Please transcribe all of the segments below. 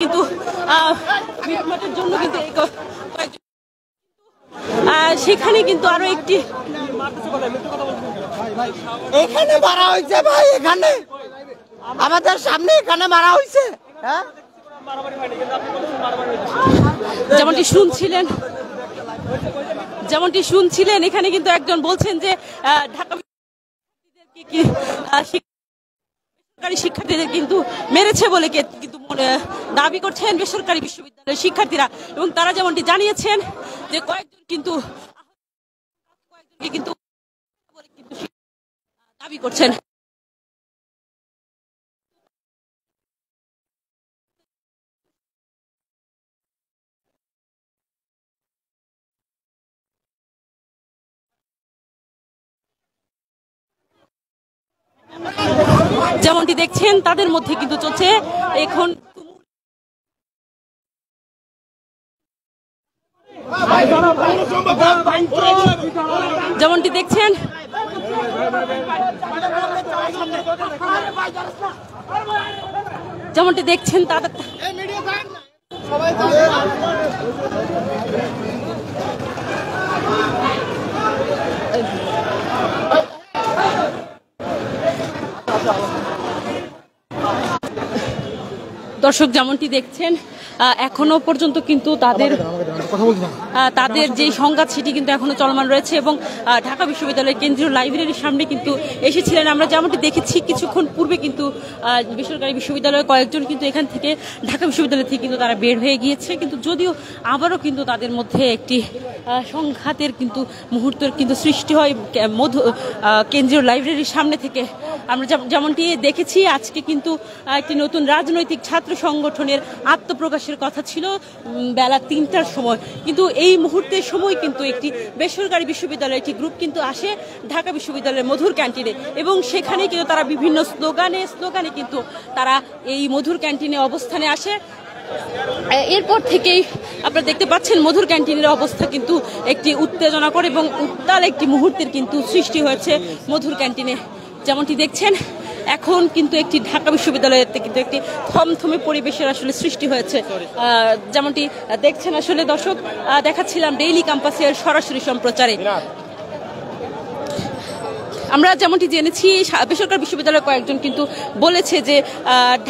কিন্তু মিটমাটের জন্য কিন্তু সেখানে কিন্তু আরো একটি এখানে মারা হয়েছে ভাই, এখানে আমাদের সামনে এখানে মারা হয়েছে। হ্যাঁ, যেমনটি শুনছিলেন এখানে কিন্তু একজন বলছেন যে ঢাকা বেসরকারি শিক্ষার্থীদের কিন্তু মেরেছে বলে কিন্তু দাবি করছেন বেসরকারি বিশ্ববিদ্যালয়ের শিক্ষার্থীরা, এবং তারা যেমনটি জানিয়েছেন যে কয়েকজন কিন্তু দাবি করছেন। যেমনটি দেখছেন তাদের মধ্যে কিন্তু চলছে এখন যেমনটি দেখছেন তাদের দর্শক যেমনটি দেখছেন এখনো পর্যন্ত কিন্তু তাদের যে সংঘাত সেটি কিন্তু এখনো চলমান রয়েছে, এবং ঢাকা বিশ্ববিদ্যালয়ের কেন্দ্রীয় লাইব্রেরির সামনে কিন্তু এসেছিলেন। আমরা যেমনটি দেখেছি কিছুক্ষণ পূর্বে কিন্তু বেসরকারি বিশ্ববিদ্যালয়ের কয়েকজন কিন্তু এখান থেকে ঢাকা বিশ্ববিদ্যালয় থেকে কিন্তু তারা বের হয়ে গিয়েছে, কিন্তু যদিও আবারও কিন্তু তাদের মধ্যে একটি সংঘাতের কিন্তু মুহূর্তের কিন্তু সৃষ্টি হয় কেন্দ্রীয় লাইব্রেরির সামনে থেকে। আমরা যেমনটি দেখেছি আজকে কিন্তু একটি নতুন রাজনৈতিক ছাত্র সংগঠনের আত্মপ্রকাশের কথা ছিল বেলা ৩টার সময়, কিন্তু এই মুহূর্তের সময় কিন্তু একটি বেসরকারি বিশ্ববিদ্যালয়ের একটি গ্রুপ কিন্তু আসে ঢাকা বিশ্ববিদ্যালয়ের মধুর ক্যান্টিনে, এবং সেখানে কিন্তু তারা বিভিন্ন স্লোগানে কিন্তু তারা এই মধুর ক্যান্টিনে অবস্থানে আসে। এরপর থেকেই আপনারা দেখতে পাচ্ছেন মধুর ক্যান্টিনের অবস্থা কিন্তু একটি উত্তেজনাকর এবং উত্তাল একটি মুহূর্তের কিন্তু সৃষ্টি হয়েছে মধুর ক্যান্টিনে। যেমনটি দেখছেন এখন কিন্তু একটি ঢাকা বিশ্ববিদ্যালয়ের কিন্তু একটি থমথমে পরিবেশের আসলে সৃষ্টি হয়েছে। যেমনটি দেখছেন আসলে দর্শক দেখাচ্ছিলাম ডেইলি ক্যাম্পাসের সরাসরি সম্প্রচারে। আমরা যেমনটি জেনেছি বেসরকারি বিশ্ববিদ্যালয়ের কয়েকজন কিন্তু বলেছে যে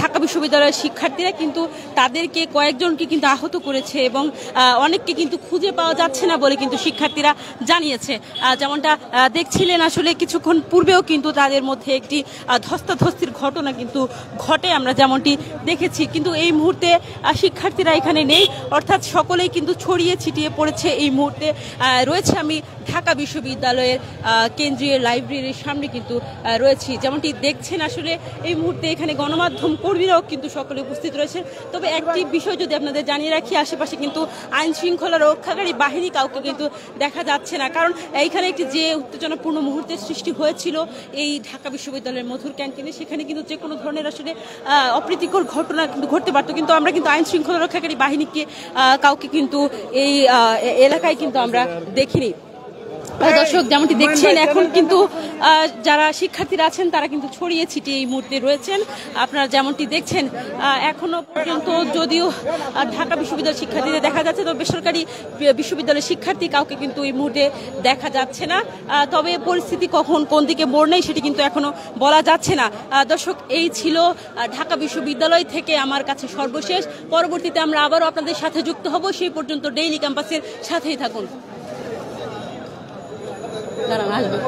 ঢাকা বিশ্ববিদ্যালয়ের শিক্ষার্থীরা কিন্তু তাদেরকে কয়েকজনকে কিন্তু আহত করেছে, এবং অনেককে কিন্তু খুঁজে পাওয়া যাচ্ছে না বলে কিন্তু শিক্ষার্থীরা জানিয়েছে। যেমনটা দেখছিলেন আসলে কিছুক্ষণ পূর্বেও কিন্তু তাদের মধ্যে একটি ধস্তাধস্তির ঘটনা কিন্তু ঘটে, আমরা যেমনটি দেখেছি। কিন্তু এই মুহূর্তে শিক্ষার্থীরা এখানে নেই, অর্থাৎ সকলেই কিন্তু ছড়িয়ে ছিটিয়ে পড়েছে। এই মুহূর্তে রয়েছে আমি ঢাকা বিশ্ববিদ্যালয়ের কেন্দ্রীয় লাইব্রেরির সামনে কিন্তু রয়েছি। যেমনটি দেখছেন আসলে এই মুহূর্তে এখানে গণমাধ্যম কর্মীরাও কিন্তু সকলে উপস্থিত রয়েছে। তবে একটি বিষয় যদি আপনাদের জানিয়ে রাখি, আশেপাশে কিন্তু আইন শৃঙ্খলা রক্ষাকারী বাহিনী কাউকে কিন্তু দেখা যাচ্ছে না, কারণ এইখানে একটি যে উত্তেজনাপূর্ণ মুহূর্তের সৃষ্টি হয়েছিল এই ঢাকা বিশ্ববিদ্যালয়ের মধুর ক্যান্টিনে, সেখানে কিন্তু যে কোনো ধরনের আসলে অপ্রীতিকর ঘটনা কিন্তু ঘটতে পারতো, কিন্তু আমরা কিন্তু আইন শৃঙ্খলা রক্ষাকারী বাহিনীকে কাউকে কিন্তু এই এলাকায় কিন্তু আমরা দেখিনি। দর্শক যেমনটি দেখছেন এখন কিন্তু যারা শিক্ষার্থীরা আছেন তারা কিন্তু ছড়িয়ে ছিটিয়ে এই মুহূর্তে রয়েছেন। আপনারা যেমনটি দেখছেন এখনো পর্যন্ত যদিও ঢাকা বিশ্ববিদ্যালয়ের শিক্ষার্থীদের দেখা যাচ্ছে, তবে বেসরকারি বিশ্ববিদ্যালয়ের শিক্ষার্থী কাউকে কিন্তু এই মুহূর্তে দেখা যাচ্ছে না। তবে পরিস্থিতি কখন কোন দিকে মোড় নেই সেটি কিন্তু এখনো বলা যাচ্ছে না। দর্শক এই ছিল ঢাকা বিশ্ববিদ্যালয় থেকে আমার কাছে সর্বশেষ। পরবর্তীতে আমরা আবারও আপনাদের সাথে যুক্ত হব, সেই পর্যন্ত ডেইলি ক্যাম্পাসের সাথেই থাকুন। দাঁড়ান আসবে।